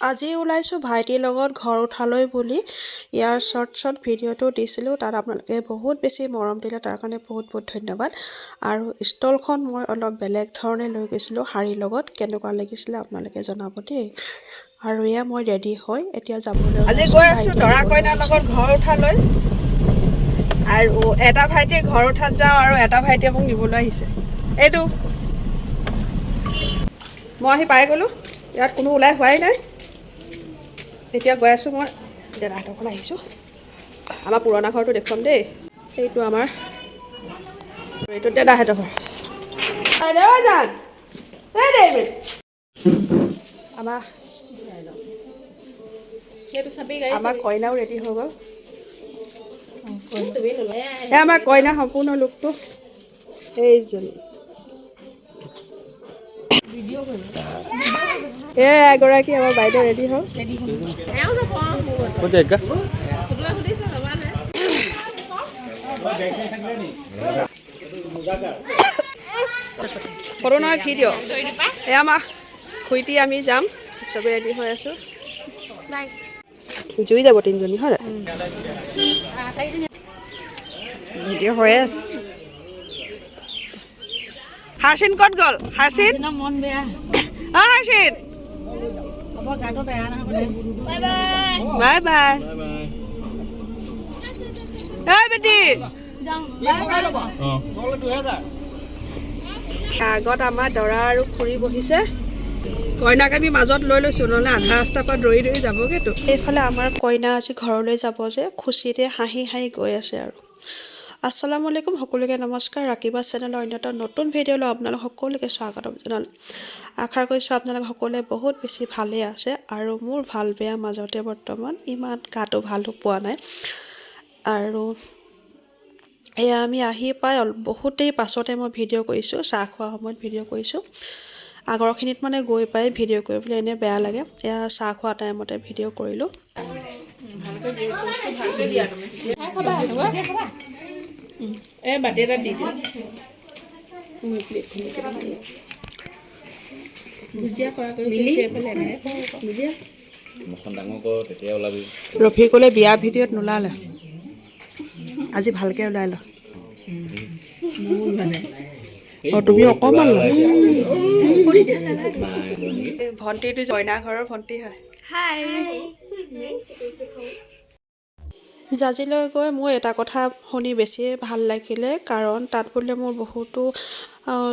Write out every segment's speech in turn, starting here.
আজি ওলাইছোঁ ভাইটিৰ লগত ঘৰ উঠালৈ বুলি ইয়াৰ শ্বৰ্ট ভিডিঅ'টো দিছিলোঁ। তাত আপোনালোকে বহুত বেছি মৰম দিলে, তাৰ কাৰণে বহুত বহুত ধন্যবাদ। আৰু ষ্টলখন মই অলপ বেলেগ ধৰণে লৈ গৈছিলোঁ শাৰীৰ লগত, কেনেকুৱা লাগিছিলে আপোনালোকে জনাব দেই। আৰু এয়া মই ৰেডি হৈ এতিয়া যাবলৈ আজি গৈ আছোঁ দৰা কইনাৰ লগত ঘৰ উঠালৈ। আৰু এটা ভাইটিয়ে ঘৰ উঠাত যাওঁ আৰু এটা ভাইটিয়ে মোক নিবলৈ আহিছে। এইটো মই আহি পাই গ'লোঁ, ইয়াত কোনো ওলাই হোৱাই নাই। এতিয়া গৈ আছোঁ মই দাদাহঁতৰ ঘৰলৈ আহিছোঁ। আমাৰ পুৰণা ঘৰটো দেখুৱাম দেই। এইটো আমাৰ এইটো দাদাহঁতৰ ঘৰ। আমাৰ কইনাও ৰেডি হৈ গ'ল। আমাৰ কইনা সম্পূৰ্ণ লুকটো এইজনী। এগৰাকী আমাৰ বাইদেউ ৰেডি হ'ল। ফটো নহয় ভিডিঅ'। এয়া আমাৰ খুইটি আমি যাম, চবেই ৰেডি হৈ আছোঁ। জুই যাব তিনিজনী হয় ভিডিঅ' হৈ আছে। হাৰচিন ক'ত গ'ল? হাৰচিন মন বেয়া। হাৰচিন বাই বাই। বেটি আগত আমাৰ দৰা আৰু খুৰী বহিছে। কইনাক আমি মাজত লৈ লৈছোঁ, নহ'লে আধা ৰাস্তাৰ পৰা দৌৰি দৌৰি যাবগৈতো। এইফালে আমাৰ কইনা আজি ঘৰলৈ যাব যে খুচিতে হাঁহি হাঁহি গৈ আছে। আৰু আসসালামু আলাইকুম, সকলোকে নমস্কাৰ। ৰাকিবা চেনেলৰ অন্য এটা নতুন ভিডিঅ'লৈ আপোনালোক সকলোকে স্বাগতম জনালোঁ। আশা কৰিছোঁ আপোনালোক সকলোৱে বহুত বেছি ভালেই আছে। আৰু মোৰ ভাল বেয়া মাজতে বৰ্তমান ইমান গাটো ভালো পোৱা নাই। আৰু এয়া আমি আহি পাই বহুতেই পাছতে মই ভিডিঅ' কৰিছোঁ, চাহ খোৱা সময়ত ভিডিঅ' কৰিছোঁ। আগৰখিনিত মানে গৈ পাই ভিডিঅ' কৰিবলৈ এনেই বেয়া লাগে। এয়া চাহ খোৱা টাইমতে ভিডিঅ' কৰিলোঁ। বাতি এটা দি দিয়া। ৰফিকলে বিয়া ভিডিঅ'ত নোলালে, আজি ভালকৈ ওলাই ল। তুমি অকণমান ল। ভণ্টিটো জইনা ঘৰৰ ভণ্টি হয়। জাজিলৈ গৈ মোৰ এটা কথা শুনি বেছিয়ে ভাল লাগিলে, কাৰণ তাত বোলে মোৰ বহুতো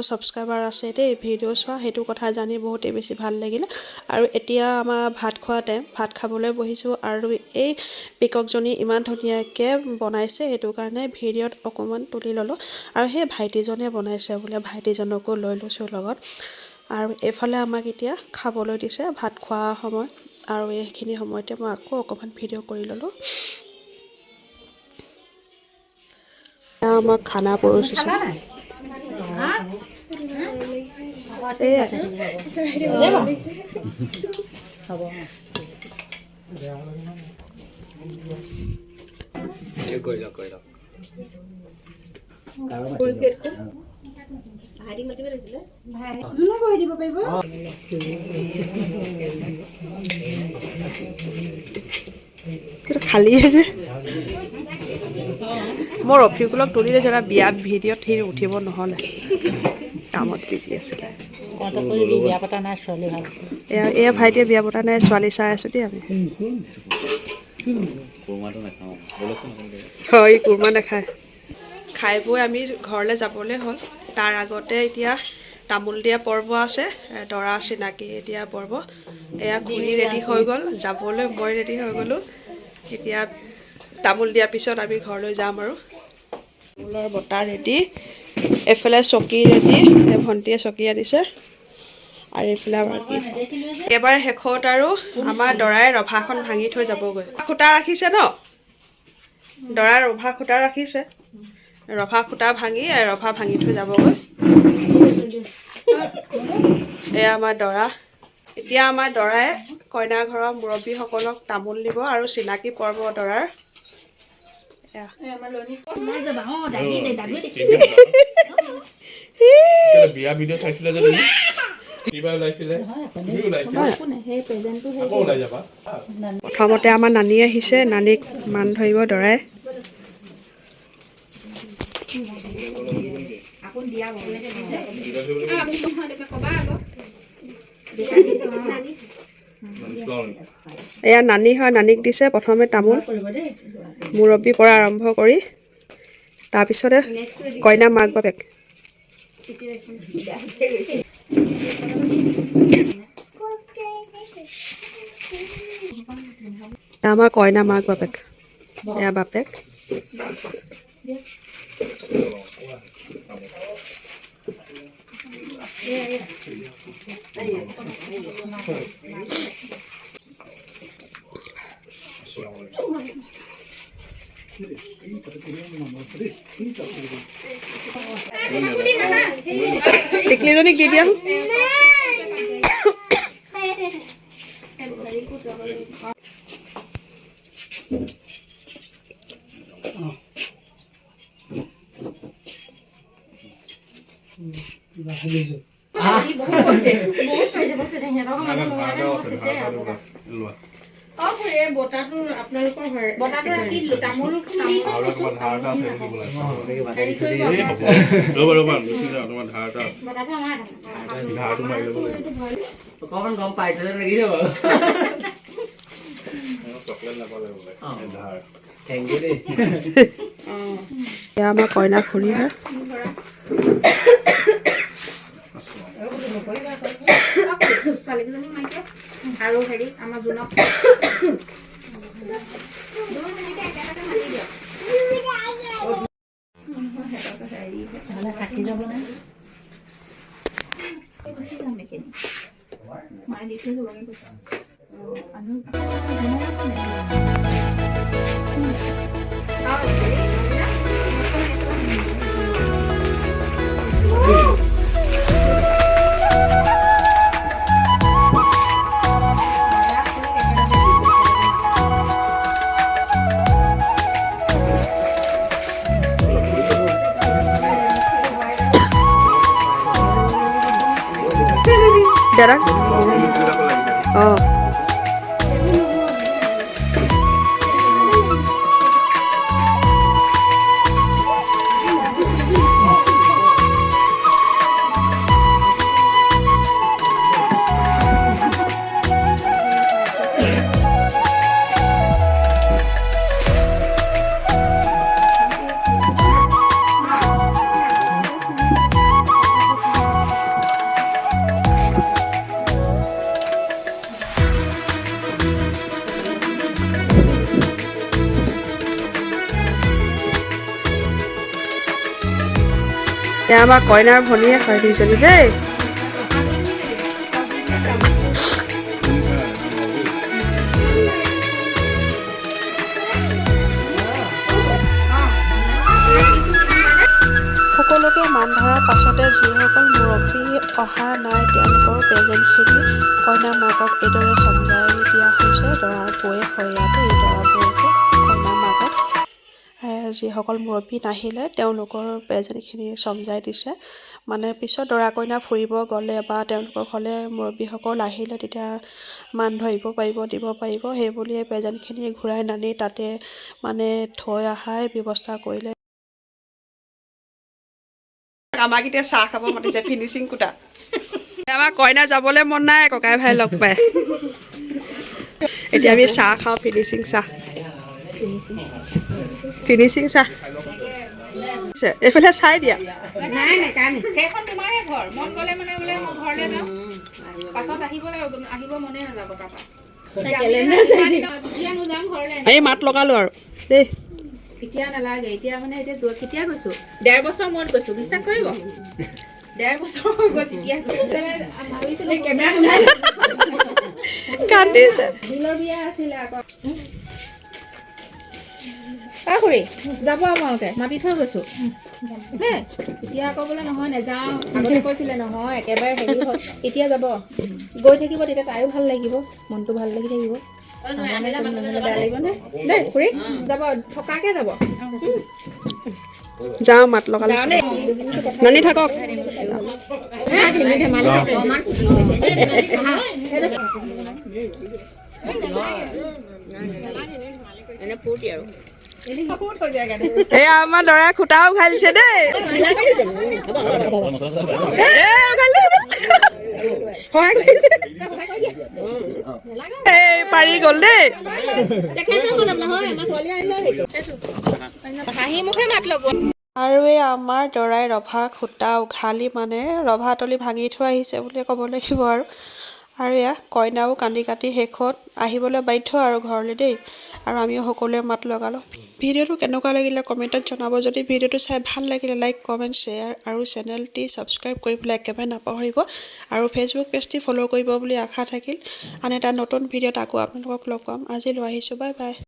ছাবস্ক্ৰাইবাৰ আছে দেই ভিডিঅ' চোৱা, সেইটো কথা জানি বহুতেই বেছি ভাল লাগিলে। আৰু এতিয়া আমাৰ ভাত খোৱা টাইম, ভাত খাবলৈ বহিছোঁ। আৰু এই পিককজনী ইমান ধুনীয়াকৈ বনাইছে, সেইটো কাৰণে ভিডিঅ'ত অকণমান তুলি ল'লোঁ। আৰু সেই ভাইটিজনে বনাইছে বোলে, ভাইটিজনকো লৈ লৈছোঁ লগত। আৰু এইফালে আমাক এতিয়া খাবলৈ দিছে ভাত খোৱা সময়। আৰু এইখিনি সময়তে মই আকৌ অকণমান ভিডিঅ' কৰি ল'লোঁ। আমাক খানা পৰচিছে। খালী যে মই ৰফিকুলক তুলি লৈছোঁ, এটা বিয়া ভিডিঅ'ত সি উঠিব নহ'লে, কামত বিজি আছিলে। এয়া ভাইটিয়ে বিয়া পতা নাই, ছোৱালী চাই আছোঁ দেই আমি। হয়, কুৰমা নাখায়। খাই বৈ আমি ঘৰলৈ যাবলৈ হ'ল। তাৰ আগতে এতিয়া তামোল দিয়া পৰ্ব আছে, দৰা চিনাকি দিয়া পৰ্ব। এয়া খুৰী ৰেডি হৈ গ'ল যাবলৈ, মই ৰেডি হৈ গ'লোঁ। এতিয়া তামোল দিয়াৰ পিছত আমি ঘৰলৈ যাম। আৰু তামোলৰ বটা ৰেডি, এইফালে চকী ৰেডি, ভণ্টিয়ে চকী আনিছে। আৰু এইফালে একেবাৰে শেষত আৰু আমাৰ দৰাই ৰভাখন ভাঙি থৈ যাবগৈ। খুটা ৰাখিছে ন, দৰাৰ ৰভা খুটা ৰাখিছে, ৰভা খুটা ভাঙি ৰভা ভাঙি থৈ যাবগৈ। এয়া আমাৰ দৰা। এতিয়া আমাৰ দৰাই কইনা ঘৰৰ মুৰব্বীসকলক তামোল দিব আৰু চিনাকি পৰ্ব দৰাৰ। বিয়া ভিডিঅ' চাইছিলে যে তুমি? কিবা ওলাইছিলে তুমি ওলাইছিলা আকৌ ওলাই যাবা প্ৰথমতে আমাৰ নানী আহিছে, নানীক মান ধৰিব দৰাই। এয়া নানী হয়, নানীক দিছে প্ৰথমে তামোল মুৰব্বীৰ পৰা আৰম্ভ কৰি, তাৰপিছতে কইনা মাক বাপেক। আমাৰ কইনা মাক বাপেক, এয়া বাপেক। টিকলিজনীক দি দিয়া। অকমান গম পাইছে লাগি যাব থেংক ইউ দেই এয়া আমাৰ কইনা খুৰী হয়। আৰু হেৰি আমাৰ জোনক থাকি যাব নাই মায়ে দি থৈ যাব কৈছে। দাদা অঁ এয়া আমাৰ কইনাৰ ভনীয়ে হয় দুইজনী দেই। সকলোকে মান ধৰাৰ পাছতে যিসকল মুৰব্বী অহা নাই তেওঁলোকৰ প্ৰেজেণ্টখিনি কইনা মাকক এইদৰে চমজাই দিয়া হৈছে। দৰাৰ বৌয়েক হয় ইয়াতে, এই দৰাৰ বৌয়েকে কইনা মাকক যিসকল মুৰব্বী নাহিলে তেওঁলোকৰ প্ৰেজেণ্টখিনি চমজাই দিছে। মানে পিছত দৰা কইনা ফুৰিব গ'লে বা তেওঁলোকৰ ঘৰলৈ মুৰব্বীসকল আহিলে তেতিয়া মান ধৰিব পাৰিব, দিব পাৰিব, সেই বুলিয়ে প্ৰেজেণ্টখিনি ঘূৰাই নানি তাতে মানে থৈ অহাই ব্যৱস্থা কৰিলে। আমাক এতিয়া চাহ খাব মাতিছে, ফিনিচিং কুটা। আমাৰ কইনা যাবলৈ মন নাই, ককাই ভাই লগ পাই। এতিয়া আমি চাহ খাওঁ, ফিনিচিং চাহ। ফিনিচিং চাহ এইফালে চাই দিয়া। নাই নাই কাৰণে সেইখন তোমাৰে ঘৰ, মন গ'লে মানে বোলে মই ঘৰলৈ যাওঁ, পাছত আহিব মনে নাযাব তাৰপৰা যাম ঘৰলৈ। এই মাত লগালো আৰু দেই। এতিয়া নালাগে, এতিয়া মানে এতিয়া কেতিয়া গৈছো, 1.5 বছৰ মূৰত গৈছো, বিশ্বাস কৰিব। 1.5 বছৰ হৈ গ'ল তেতিয়া ভাবিছিলো কান্দিছে। দিলৰ বিয়া আছিলে আকৌ। খুৰী যাব আপোনালোকে, মাতি থৈ গৈছো। এতিয়া আকৌ বোলে নহয় নাযাওঁ, আগতে কৈছিলে নহয় একেবাৰে হেৰি হ'ল, এতিয়া যাব গৈ থাকিব, তেতিয়া তাইও ভাল লাগিব, মনটো ভাল লাগি থাকিব। বেয়া লাগিব নে দেই খুৰী, যাব থকাকে যাব। যাওঁ মাত লগালো, নানি থাকক। এয়া আমাৰ ল'ৰাই খুটাও উঘালিছে দেই পাৰি গ'ল দেই হাঁহি মুখে মাত লগোৱা আৰু এই আমাৰ দৰাই ৰভা খুটা উঘালি মানে ৰভাতলি ভাঙি থৈ আহিছে বুলি ক'ব লাগিব আৰু এয়া কইনাও কান্দি কাটি শেষত আহিবলৈ বাধ্য আৰু ঘৰলৈ দেই আৰু আমিও সকলোৱে মাত লগালোঁ ভিডিঅ'টো কেনেকুৱা লাগিলে কমেণ্টত জনাব যদি ভিডিঅ'টো চাই ভাল লাগিলে লাইক কমেণ্ট শ্বেয়াৰ আৰু চেনেলটি ছাবস্ক্ৰাইব কৰিবলৈ একেবাৰে নাপাহৰিব আৰু ফেচবুক পেজটি ফ'ল' কৰিব বুলি আশা থাকিল আন এটা নতুন ভিডিঅ'ত আকৌ আপোনালোকক লগ পাম আজিলৈ আহিছোঁ বাই বাই